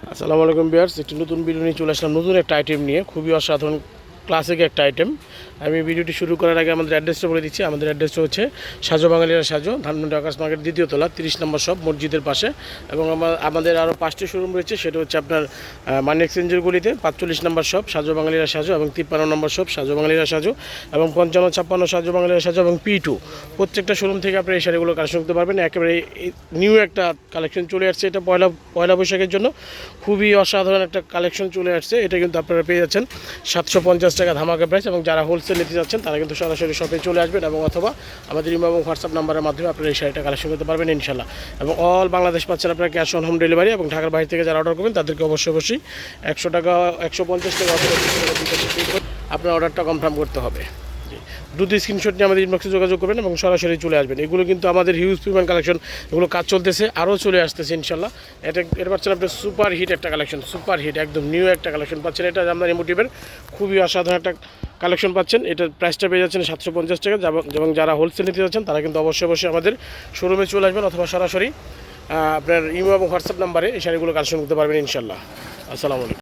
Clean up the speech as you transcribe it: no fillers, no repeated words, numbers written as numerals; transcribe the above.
আসসালামু আলাইকুম ভিউয়ার্স, একটি নতুন ভিডিও নিয়ে চলে আসলাম নতুন একটা আইটেম নিয়ে। খুবই অসাধারণ ক্লাসিক একটা আইটেম। আমি ভিডিওটি শুরু করার আগে আমাদের অ্যাড্রেসটা বলে দিচ্ছি। আমাদের অ্যাড্রেসটা হচ্ছে সাজো বাঙালিরা সাজো, ধানমন্ডি আকাশ মার্কেট দ্বিতীয় তলা 30 নম্বর শপ, মসজিদের পাশে। এবং আমাদের আরও 5টি শোরুম রয়েছে। সেটা হচ্ছে আপনার মানি এক্সচেঞ্জের গলিতে 45 নম্বর শপ সাজো বাঙালিরা সাজো, এবং 53 নম্বর শপ সাজো বাঙালিরা সাজো, এবং 55-56 সাজো বাঙালিরা সাজো, এবং P2 প্রত্যেকটা শোরুম থেকে আপনারা এই শাড়িগুলো কালেকশন করতে পারবেন। একেবারে নিউ একটা কালেকশন চলে আসছে, এটা পয়লা বৈশাখের জন্য খুবই অসাধারণ একটা কালেকশন চলে আসছে। এটা কিন্তু আপনারা পেয়ে যাচ্ছেন 750 টাকা ধামাকা প্রাইস। এবং যারা হোলসেল নিতে যাচ্ছেন তারা কিন্তু সরাসরি শপে চলে আসবেন, এবং অথবা আমাদের ইমো এবং হোয়াটসঅ্যাপ নাম্বারের মাধ্যমে আপনারা এই শাড়িটা কালেকশন করতে পারবেন ইনশাল্লাহ। এবং অল বাংলাদেশ পাচ্ছেন আপনারা ক্যাশ অন হোম ডেলিভারি। এবং ঢাকার বাইরে থেকে যারা অর্ডার করবেন তাদেরকে অবশ্যই 100 টাকা 150 টাকা আপনার অর্ডারটা কনফার্ম করতে হবে। দ্রুত স্ক্রিনশট নিয়ে আমাদের ইনবক্সে যোগাযোগ করবেন এবং সরাসরি চলে আসবেন। এগুলো কিন্তু আমাদের হিউজ পরিমাণ কালেকশন, এগুলো কাজ চলতেছে, আরও চলে আসতেছে ইনশাল্লাহ। এর পাচ্ছেন আপনার সুপার হিট একটা কালেকশন, সুপার হিট একদম নিউ একটা কালেকশন পাচ্ছেন। এটা জামদানি মোটিভের খুবই অসাধারণ একটা কালেকশন পাচ্ছেন। এটার প্রাইসটা পেয়ে যাচ্ছেন 750 টাকা। এবং যারা হোলসেল নিতে যাচ্ছেন তারা কিন্তু অবশ্যই আমাদের শোরুমে চলে আসবেন, অথবা সরাসরি আপনার ইমো এবং হোয়াটসঅ্যাপ নাম্বারে এই শাড়িগুলো কালেকশন করতে পারবেন ইনশাল্লাহ। আসসালামু আলাইকুম।